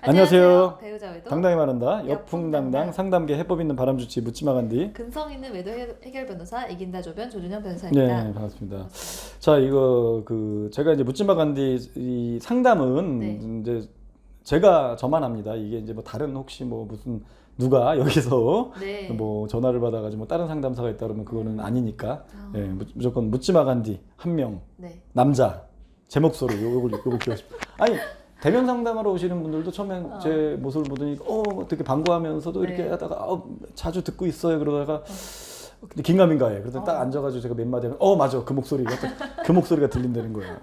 안녕하세요. 배우자 외도 당당히 말한다. 여풍당당. 여풍당당 상담계 해법 있는 바람주치 묻지마 간디. 근성 있는 외도 해결 변호사 이긴다 조변 조준현 변호사입니다. 네, 반갑습니다. 자, 이거 제가 이제 묻지마 간디 이 상담은 네. 이제 제가 저만 합니다. 이게 이제 뭐 다른 혹시 뭐 무슨 누가 여기서 네. 뭐 전화를 받아가지고 뭐 다른 상담사가 있다 그러면 그거는 아니니까 아. 무조건 묻지마 간디 한 명 네. 남자 제 목소리 요걸 기억하십시오. 아니 대면 상담하러 오시는 분들도 처음엔 제 모습을 보더니 되게 반가워하면서도 이렇게 네. 하다가 자주 듣고 있어요 그러다가 근데 긴가민가해. 그러다 딱 앉아가지고 제가 몇 마디 하면 맞아 그 목소리가 그 목소리가 들린다는 거예요.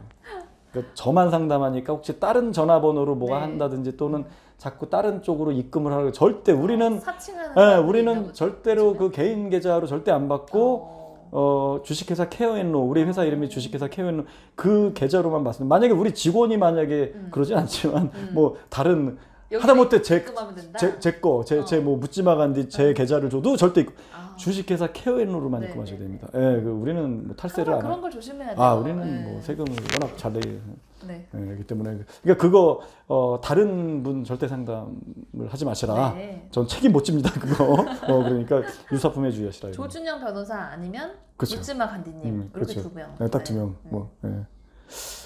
그러니까 저만 상담하니까 혹시 다른 전화번호로 뭐가 네. 한다든지 또는 자꾸 다른 쪽으로 입금을 하고 절대 우리는 사칭하는 우리는 절대로 그 개인 계좌로 절대 안 받고 주식회사 케어앤로 우리 회사 이름이 주식회사 케어앤로 그 계좌로만 받습니다. 만약에 우리 직원이 만약에 그러진 않지만 뭐 다른 하다못해 제 뭐 묻지마 간디 제 계좌를 줘도 절대 주식회사 케어앤로로만 네, 입금하셔야 네, 됩니다. 예, 네. 우리는 뭐 탈세를 안 그런 걸 조심해야 돼요. 우리는 네. 뭐 세금을 워낙 잘 내기 네. 그렇기 때문에 그러니까 그거 다른 분 절대 상담을 하지 마시라. 네. 전 책임 못 집니다 그거. 그러니까 유사품에 주의하시라. 이거. 조준현 변호사 아니면 그쵸. 묻지마 간디님 이렇게 그렇죠. 두 명. 네, 딱 두 명.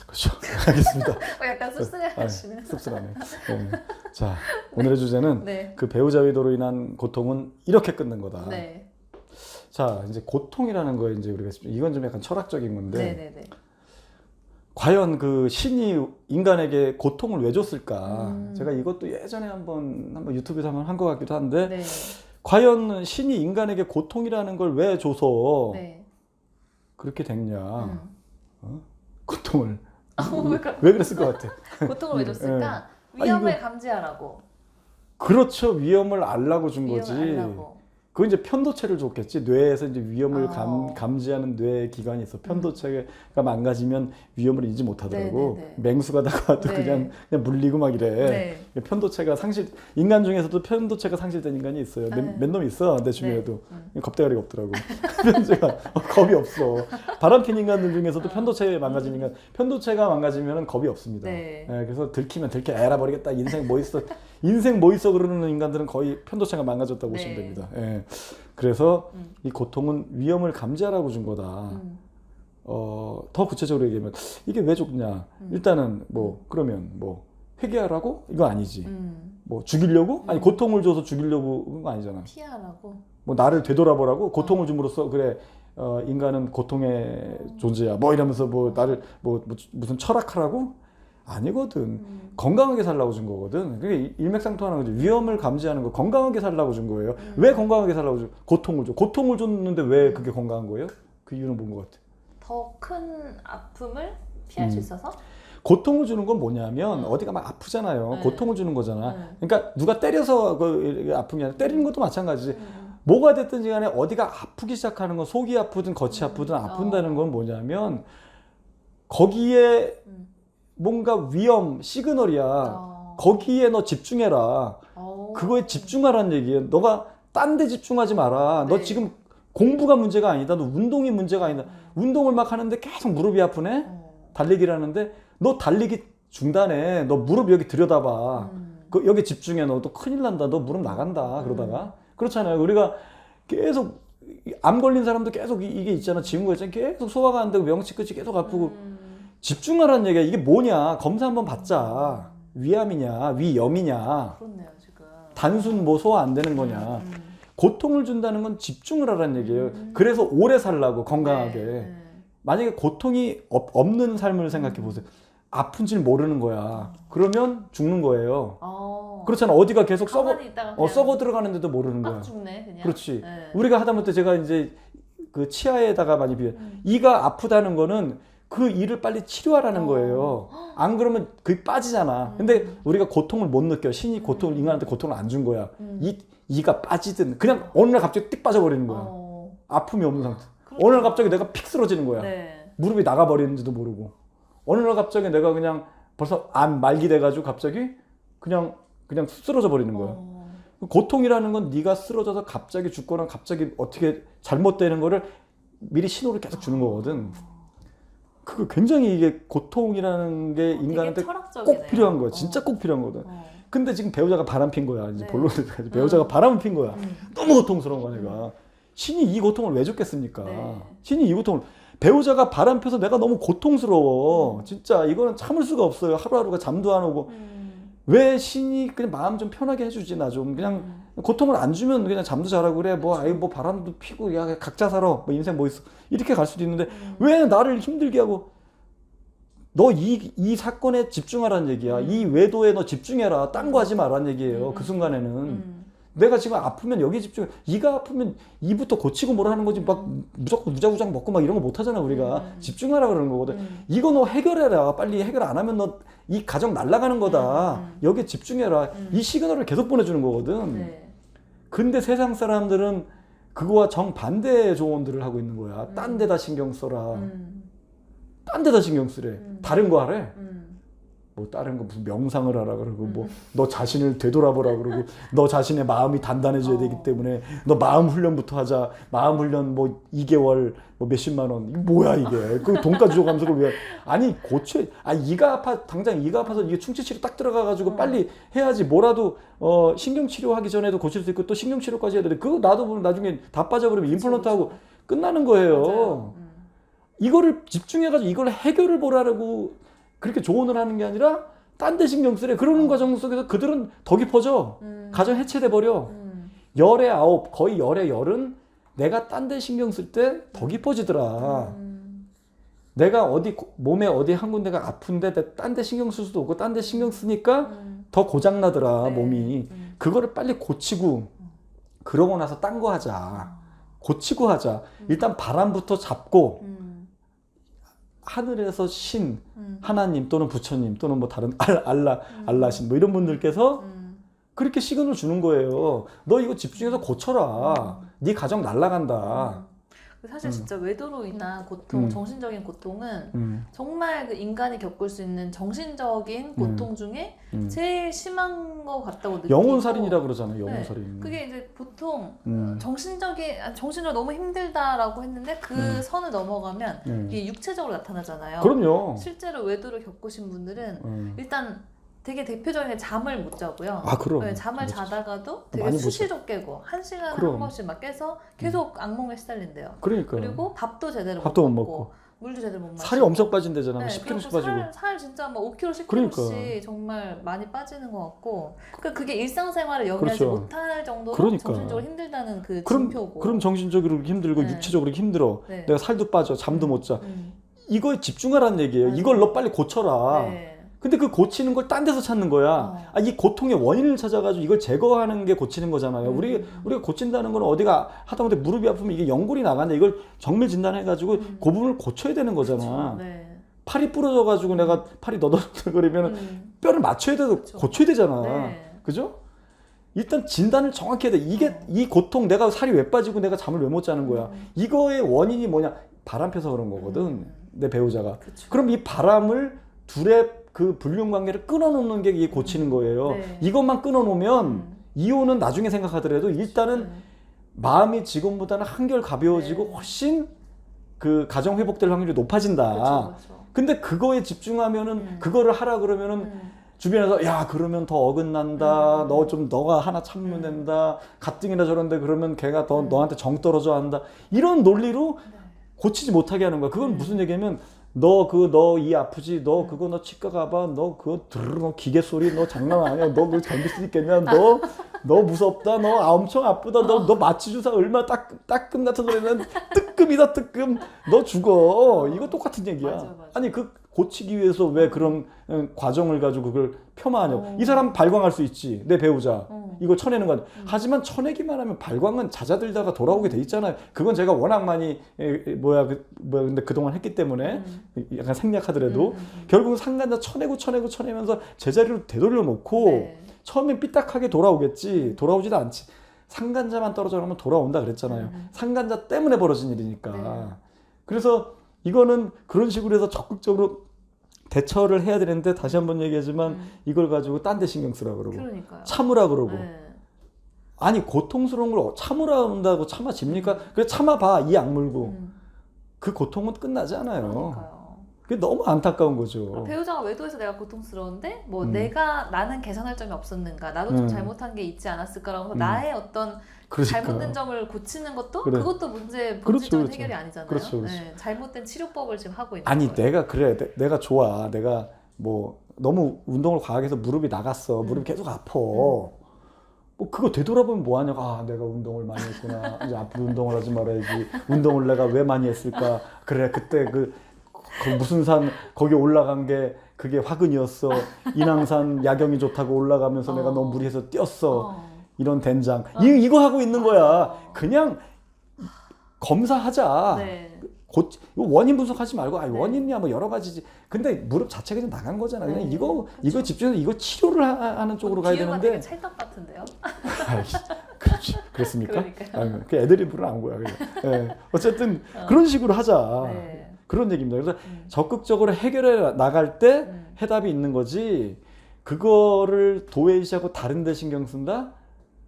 그렇죠. 알겠습니다. 약간 씁쓸해하시네. 씁쓸하네. 네. 자, 오늘의 주제는 네. 그 배우자 외도로 인한 고통은 이렇게 끊는 거다. 네. 자, 이제 고통이라는 거에 이제 우리가 이건 좀 약간 철학적인 건데 네네네. 과연 그 신이 인간에게 고통을 왜 줬을까? 제가 이것도 예전에 한번 유튜브에서 한번 한 것 같기도 한데 네. 과연 신이 인간에게 고통이라는 걸 왜 줘서 네. 그렇게 됐냐? 고통을 그러니까 왜 그랬을 것 같아? 고통을 왜 줬을까? 위험을 감지하라고. 그렇죠. 위험을 알라고 준 거지. 위험을 알라고. 그건 이제 편도체를 줬겠지. 뇌에서 이제 위험을 어. 감지하는 뇌 기관이 있어. 편도체가 망가지면 위험을 인지 못하더라고. 네네네. 맹수가 다가와도 네. 그냥 물리고 막 이래. 네. 편도체가 인간 중에서도 편도체가 상실된 인간이 있어요. 몇 놈 있어 내 주변에도. 겁대가리가 없더라고. 편도체가 겁이 없어. 바람핀 인간들 중에서도 편도체 망가진 인간, 편도체가 망가지면 겁이 없습니다. 네. 그래서 들키면 에라 버리겠다. 인생 뭐 있어 그러는 인간들은 거의 편도체가 망가졌다고 네. 보시면 됩니다. 그래서 이 고통은 위험을 감지하라고 준 거다. 더 구체적으로 얘기하면 이게 왜 줬냐? 일단은 뭐 그러면 뭐 회개하라고? 이거 아니지. 뭐 죽이려고? 아니 고통을 줘서 죽이려고 그런 거 아니잖아. 피하라고. 뭐 나를 되돌아보라고 고통을 줌으로써 그래 인간은 고통의 존재야. 뭐 이러면서 뭐 나를 무슨 철학하라고? 아니거든. 건강하게 살라고 준 거거든. 그게 일맥상통하는 거지. 위험을 감지하는 거 건강하게 살라고 준 거예요. 왜 건강하게 살라고 줘? 고통을 줘. 고통을 줬는데 왜 그게 건강한 거예요? 그 이유는 뭔 것 같아? 더 큰 아픔을 피할 수 있어서? 고통을 주는 건 뭐냐면 어디가 막 아프잖아요. 고통을 주는 거잖아. 그러니까 누가 때려서 아픈 게 아니라 때리는 것도 마찬가지지. 뭐가 됐든지 간에 어디가 아프기 시작하는 건 속이 아프든 겉이 아프든 아픈다는 건 뭐냐면 거기에 뭔가 위험 시그널이야. 거기에 너 집중해라. 그거에 집중하라는 얘기예요. 너가 딴 데 집중하지 마라. 너 네. 지금 공부가 문제가 아니다. 너 운동이 문제가 아니다. 운동을 막 하는데 계속 무릎이 아프네. 달리기를 하는데 너 달리기 중단해. 너 무릎 여기 들여다봐. 여기 집중해. 너 또 큰일 난다. 너 무릎 나간다. 그러다가 그렇잖아요. 우리가 계속 암 걸린 사람도 계속 이게 있잖아. 지은 있잖아. 계속 소화가 안 되고 명치 끝이 계속 아프고 집중하라는 얘기야. 이게 뭐냐? 검사 한번 받자. 위암이냐, 위염이냐. 그렇네요 지금. 단순 뭐 소화 안 되는 거냐. 고통을 준다는 건 집중을 하라는 얘기예요. 그래서 오래 살라고 건강하게. 네. 만약에 고통이 없는 삶을 생각해 보세요. 아픈 줄 모르는 거야. 그러면 죽는 거예요. 그렇잖아. 어디가 계속 가만히 있다가 그냥 썩어 들어가는데도 모르는 거야. 막 죽네 그냥. 그렇지. 네. 우리가 하다못해 제가 이제 그 치아에다가 많이 비벼. 이가 아프다는 거는 그 이를 빨리 치료하라는 거예요. 안 그러면 그게 빠지잖아. 근데 우리가 고통을 못 느껴. 신이 고통을 인간한테 고통을 안 준 거야. 이가 빠지든 그냥 어느 날 갑자기 띡 빠져버리는 거야. 아픔이 없는 상태. 어느 날 갑자기 내가 픽 쓰러지는 거야. 네. 무릎이 나가버리는지도 모르고. 어느 날 갑자기 내가 그냥 벌써 암 말기 돼가지고 갑자기 그냥 쓰러져 버리는 거야. 고통이라는 건 네가 쓰러져서 갑자기 죽거나 갑자기 어떻게 잘못되는 거를 미리 신호를 계속 주는 거거든. 그거 굉장히 이게 고통이라는 게 인간한테 되게 철학적이네요. 꼭 필요한 거야. 진짜 꼭 필요한 거거든. 근데 지금 배우자가 바람 핀 거야. 이제 네. 본론까지 배우자가 바람을 핀 거야. 너무 고통스러운 거야, 내가. 신이 이 고통을 왜 줬겠습니까? 네. 신이 이 고통을. 배우자가 바람 펴서 내가 너무 고통스러워. 진짜 이거는 참을 수가 없어요. 하루하루가 잠도 안 오고. 왜 신이 그냥 마음 좀 편하게 해주지, 나 좀. 그냥 고통을 안 주면 그냥 잠도 잘하고 그래. 뭐, 아이, 뭐 바람도 피고, 야, 각자 살아. 뭐 인생 뭐 있어. 이렇게 갈 수도 있는데, 왜 나를 힘들게 하고, 너 이 사건에 집중하라는 얘기야. 이 외도에 너 집중해라. 딴 거 하지 말라는 얘기예요. 그 순간에는. 내가 지금 아프면 여기 집중해. 이가 아프면 이부터 고치고 뭐라 하는 거지. 막 무조건 무자구장 먹고 막 이런 거 못 하잖아, 우리가. 집중하라 그러는 거거든. 이거 너 해결해라. 빨리 해결 안 하면 너 이 가정 날아가는 거다. 여기에 집중해라. 이 시그널을 계속 보내주는 거거든. 네. 근데 세상 사람들은 그거와 정반대의 조언들을 하고 있는 거야. 딴 데다 신경 써라. 딴 데다 신경 쓰래. 다른 거 하래. 뭐 다른 거 무슨 명상을 하라 그러고 뭐 너 자신을 되돌아보라 그러고 너 자신의 마음이 단단해져야 되기 때문에 너 마음 훈련부터 하자. 마음 훈련 뭐 2개월 뭐 몇십만 원. 이게 뭐야 이게. 그 돈까지 줘가면서 그걸 왜 아니 고쳐. 아 이가 아파 당장 이가 아파서 이게 충치치료 딱 들어가 가지고 빨리 해야지. 뭐라도 신경 치료하기 전에도 고칠 수 있고 또 신경 치료까지 해야 되는데 그거 나도 보면 나중에 다 빠져버리면 임플란트 하고 끝나는 거예요. 맞아요. 이거를 집중해가지고 이걸 해결을 보라고 그렇게 조언을 하는 게 아니라 딴 데 신경 쓰래. 그러는 과정 속에서 그들은 더 깊어져. 가정 해체돼 버려. 열의 아홉, 거의 열의 열은 내가 딴 데 신경 쓸 때 더 깊어지더라. 내가 어디 몸에 어디 한 군데가 아픈데 딴 데 신경 쓸 수도 없고 딴 데 신경 쓰니까 더 고장나더라. 네. 몸이. 그거를 빨리 고치고 그러고 나서 딴 거 하자. 고치고 하자. 일단 바람부터 잡고 하늘에서 신, 하나님 또는 부처님 또는 뭐 다른 알라신 뭐 이런 분들께서 그렇게 시그널을 주는 거예요. 너 이거 집중해서 고쳐라. 네 가정 날아간다. 사실 진짜 외도로 인한 고통, 정신적인 고통은 정말 그 인간이 겪을 수 있는 정신적인 고통 중에 제일 심한 것 같다고 느끼고 영혼살인이라 그러잖아요. 영혼살인. 네, 그게 이제 보통 정신적으로 너무 힘들다라고 했는데 그 선을 넘어가면 이게 육체적으로 나타나잖아요. 그럼요. 실제로 외도를 겪으신 분들은 일단 되게 대표적인 게 잠을 못 자고요. 아, 그럼. 네, 잠을 자다가도 되게 많이 못 수시로 깨고 1시간에 그럼. 한 번씩 막 깨서 계속 악몽에 시달린대요. 그러니까. 그리고 밥도 제대로 밥도 못 못 먹고 먹고. 물도 제대로 못 마시고 살이 엄청 빠진대잖아. 네, 10kg씩 그리고 빠지고. 살 진짜 막 5kg, 10kg씩 그러니까. 정말 많이 빠지는 것 같고 그게 일상생활을 영위하지 그렇죠. 못할 정도로 그러니까. 정신적으로 힘들다는 그 그럼 징표고 정신적으로 힘들고 네. 육체적으로 힘들어. 네. 내가 살도 빠져. 잠도 못 자. 이거에 집중하라는 얘기예요. 이걸 너 빨리 고쳐라. 네. 근데 그 고치는 걸 딴 데서 찾는 거야. 아, 이 고통의 원인을 찾아가지고 이걸 제거하는 게 고치는 거잖아요. 우리가 고친다는 건 어디가 하다못해 무릎이 아프면 이게 연골이 나간다. 이걸 정밀 진단해가지고 그 부분을 고쳐야 되는 거잖아. 그렇죠. 네. 팔이 부러져가지고 내가 팔이 너덜너덜거리면 뼈를 맞춰야 돼도 그렇죠. 고쳐야 되잖아. 네. 그죠? 일단 진단을 정확히 해야 돼. 이게 이 고통 내가 살이 왜 빠지고 내가 잠을 왜 못 자는 거야. 이거의 원인이 뭐냐. 바람 펴서 그런 거거든. 내 배우자가. 그쵸. 그럼 이 바람을 둘의 그 불륜 관계를 끊어놓는 게 이게 고치는 거예요. 네. 이것만 끊어놓으면 이혼은 나중에 생각하더라도 일단은 마음이 지금보다는 한결 가벼워지고 네. 훨씬 그 가정 회복될 확률이 높아진다. 그렇죠. 근데 그거에 집중하면은 그거를 하라 그러면은 주변에서 야 그러면 더 어긋난다. 너가 하나 참으면 된다. 가뜩이나 저런데 그러면 걔가 더 너한테 정 떨어져 한다. 이런 논리로 고치지 못하게 하는 거야. 그건 무슨 얘기냐면 너 이 아프지? 너 그거 너 치과 가봐. 너 그거 너 기계 소리 너 장난 아니야. 너 그거 견딜 수 있겠냐? 너 무섭다. 너 엄청 아프다. 너 마취 주사 얼마 따끔 같은 소리는 뜨끔이다 뜨끔. 너 죽어. 이거 똑같은 얘기야. 맞아. 아니 그 고치기 위해서 왜 그런 과정을 가지고 그걸 폄하하냐. 이 사람 발광할 수 있지. 내 배우자. 이걸 쳐내는 거. 하지만 쳐내기만 하면 발광은 잦아들다가 돌아오게 돼 있잖아요. 그건 제가 워낙 많이 근데 그동안 했기 때문에 약간 생략하더라도 결국은 상간자 쳐내면서 제자리로 되돌려 놓고 네. 처음엔 삐딱하게 돌아오겠지. 돌아오지도 않지. 상간자만 떨어져 나오면 돌아온다 그랬잖아요. 상간자 때문에 벌어진 일이니까. 네. 그래서 이거는 그런 식으로 해서 적극적으로 대처를 해야 되는데 다시 한번 얘기하지만 이걸 가지고 딴 데 신경 쓰라 그러고 그러니까요. 참으라 그러고 네. 아니 고통스러운 걸 참으라 한다고 참아집니까? 그래 참아봐 이 악물고 그 고통은 끝나지 않아요. 그러니까요. 그게 너무 안타까운 거죠. 배우자가 외도해서 내가 고통스러운데 뭐 나는 개선할 점이 없었는가, 나도 좀 음. 잘못한 게 있지 않았을까라고 나의 어떤 그러니까. 잘못된 점을 고치는 것도 그래. 그것도 문제의 그렇죠, 본질적인 그렇죠. 해결이 아니잖아요. 그렇죠, 그렇죠. 네, 잘못된 치료법을 지금 하고 있는 아니 거예요. 내가 그래 내가 좋아 내가 뭐 너무 운동을 과하게 해서 무릎이 나갔어 무릎이 계속 아파 뭐 그거 되돌아보면 뭐하냐고 아 내가 운동을 많이 했구나 이제 앞으로 운동을 하지 말아야지 운동을 내가 왜 많이 했을까 그래 그때 그 무슨 산 거기 올라간 게 그게 화근이었어 인왕산 야경이 좋다고 올라가면서 내가 너무 무리해서 뛰었어 이런 된장 이거 하고 있는 거야 그냥 검사하자 네. 이거 원인 분석하지 말고 네. 원인이야 뭐 여러 가지지 근데 무릎 자체가 좀 나간 거잖아 그냥 네, 이거 그렇죠. 집중해서 이거 치료를 하는 쪽으로 가야 비유가 되는데 되게 찰떡 같은데요? 그렇습니까? 그러니까요. 그 애드리브는 안 거야 그냥. 예. 어쨌든 그런 식으로 하자 네. 그런 얘기입니다 그래서 적극적으로 해결해 나갈 때 해답이 있는 거지 그거를 도외시하고 다른 데 신경 쓴다?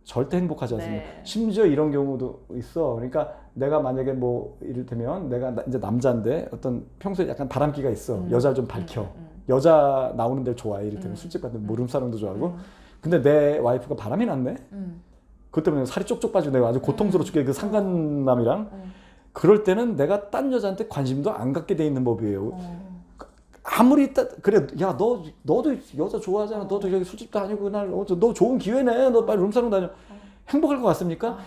절대 행복하지 않습니다. 네. 심지어 이런 경우도 있어. 그러니까 내가 만약에 뭐 이를테면 내가 이제 남자인데 어떤 평소에 약간 바람기가 있어. 여자를 좀 밝혀. 여자 나오는 데를 좋아해. 이를테면 술집 같은 모름사랑도 좋아하고. 근데 내 와이프가 바람이 났네. 그것 때문에 살이 쪽쪽 빠지고 내가 아주 고통스러워 죽게 그 상간남이랑. 그럴 때는 내가 딴 여자한테 관심도 안 갖게 돼 있는 법이에요. 아무리 그래 야 너도 여자 좋아하잖아 너도 여기 술집 다니고 그날 너 좋은 기회네 너 빨리 룸사롱 다녀 행복할 것 같습니까?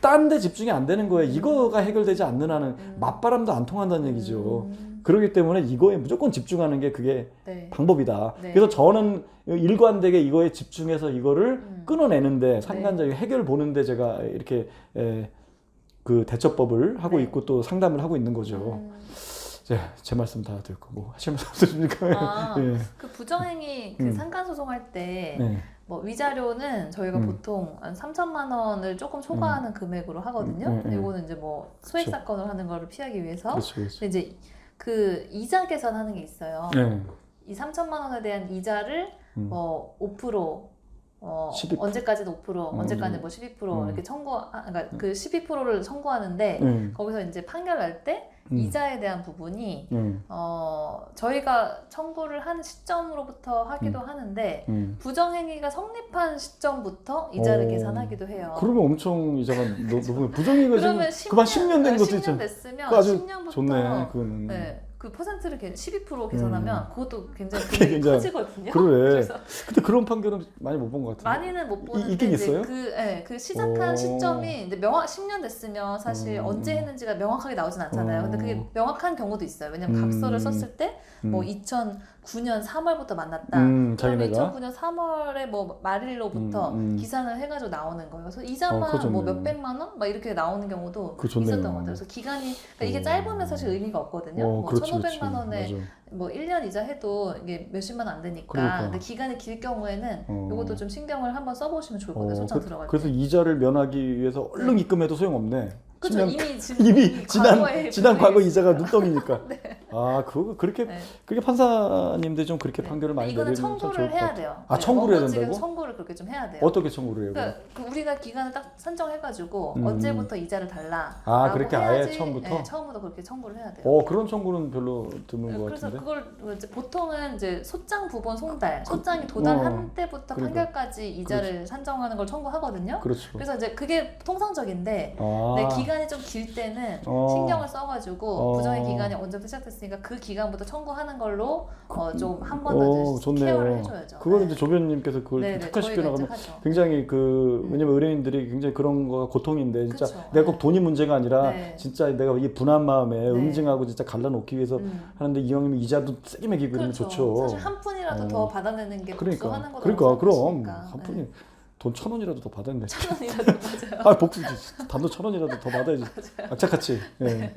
딴 데 집중이 안 되는 거예요 이거가 해결되지 않는 한은 맞바람도 안 통한다는 얘기죠 그렇기 때문에 이거에 무조건 집중하는 게 그게 네. 방법이다 네. 그래서 저는 일관되게 이거에 집중해서 이거를 끊어내는데 상관적인 해결 보는데 제가 이렇게 그 대처법을 하고 네. 있고 또 상담을 하고 있는 거죠 제 말씀 다 듣고 뭐 하실 말씀 없으십니까? 예. 그 부정행위 그 상간 소송할 때 네. 뭐 위자료는 저희가 보통 한 3천만 원을 조금 초과하는 금액으로 하거든요. 이거는 이제 뭐 소액 그렇죠. 사건을 하는 거를 피하기 위해서. 그렇죠, 그렇죠. 근데 이제 그 이자 계산하는 게 있어요. 네. 이 3천만 원에 대한 이자를 뭐 5% 12%. 언제까지는 5%, 언제까지는 뭐 12% 이렇게 그러니까 그 12%를 청구하는데 거기서 이제 판결 날 때 이자에 대한 부분이 저희가 청구를 하는 시점으로부터 하기도 하는데 부정행위가 성립한 시점부터 이자를 계산하기도 해요. 그러면 엄청 이자가 높은 부정행위가 그러면 지금 그만 10년 된 것도 10년 있잖아. 됐으면 그거 아주 10년부터 좋네. 그거는. 네, 그 퍼센트를 12% 계산하면 그것도 굉장히 그게 금액이 굉장히- 커지거든요. 그래. 그래서 근데 그런 판결은 많이 못 본 것 같아요. 많이는 못 보는데 있긴 이제 있어요? 그 시작한 오. 시점이 이제 10년 됐으면 사실 언제 했는지가 명확하게 나오진 않잖아요. 근데 그게 명확한 경우도 있어요. 왜냐면 각서를 썼을 때 뭐 2009년 3월부터 만났다. 그러면 자기네가? 2009년 3월에 뭐 말일로부터 기산을 해가지고 나오는 거예요. 그래서 이자만 그거 뭐 좋네요. 몇백만 원? 막 이렇게 나오는 경우도 그거 좋네요. 있었던 것 같아요. 그래서 기간이 그러니까 이게 짧으면 사실 의미가 없거든요. 뭐 그렇지, 1,500만 원에 맞아. 뭐 1년 이자 해도 이게 몇십만 원 안 되니까. 그러니까. 근데 기간이 길 경우에는 이것도 좀 신경을 한번 써보시면 좋을 것 같아요. 소장 들어갈 때. 그래서 이자를 면하기 위해서 얼른 입금해도 소용없네. 그렇죠. 10년 이미 지난 과거에 과거 이자가 눈덩이니까. 네. 아, 그거 그렇게 네. 그렇게 판사님들 좀 그렇게 판결을 많이 이거는 내리면 참 좋을 청구를 것 해야 같아요. 돼요. 아, 청구를 해야 원고측에서 된다고? 청구를 그렇게 좀 해야 돼요. 어떻게 청구를 해요? 그러니까 우리가 기간을 딱 선정해가지고 언제부터 이자를 달라. 아, 그렇게 아예 처음부터? 네, 처음부터 그렇게 청구를 해야 돼요. 그런 청구는 별로 드문 것 그래서 같은데. 그걸 이제 보통은 이제 소장, 부본, 송달, 소장이 도달한 때부터 그러니까. 판결까지 이자를 산정하는 걸 청구하거든요. 그렇죠. 그래서 이제 그게 통상적인데 아. 내 기간이 좀 길 때는 신경을 써가지고 부정의 기간이 언제부터 시작됐으니까 그 기간부터 청구하는 걸로 좀 한 번 더 좋네요. 케어를 해줘야죠. 그걸 네. 이제 조변님께서 그걸 네네, 좀 특화시켜 저희가 나가면 이제 하죠. 굉장히 왜냐면 의뢰인들이 굉장히 그런 거가 고통인데 진짜 그쵸. 내가 꼭 돈이 문제가 아니라 네. 진짜 내가 이 분한 마음에 응징하고 진짜 갈라놓기 위해서 하는데 이왕이면 이자도 세게 매기고 그러면 그렇죠. 좋죠. 사실 한 푼이라도 더 받아내는 게 그러니까 복수하는 거라고 그럼 생각하시니까. 한 푼이 돈 1,000원이라도 더 받았네. 1,000원이라도 맞아요. 아 복수지. 단돈 1,000원이라도 더 받아야지. 악착같이. 예.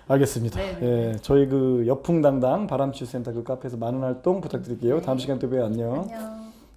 알겠습니다. 네, 네. 예, 저희 그 여풍당당 바람치유센터 그 카페에서 많은 활동 부탁드릴게요. 다음 시간 또 봬요. 안녕. 안녕.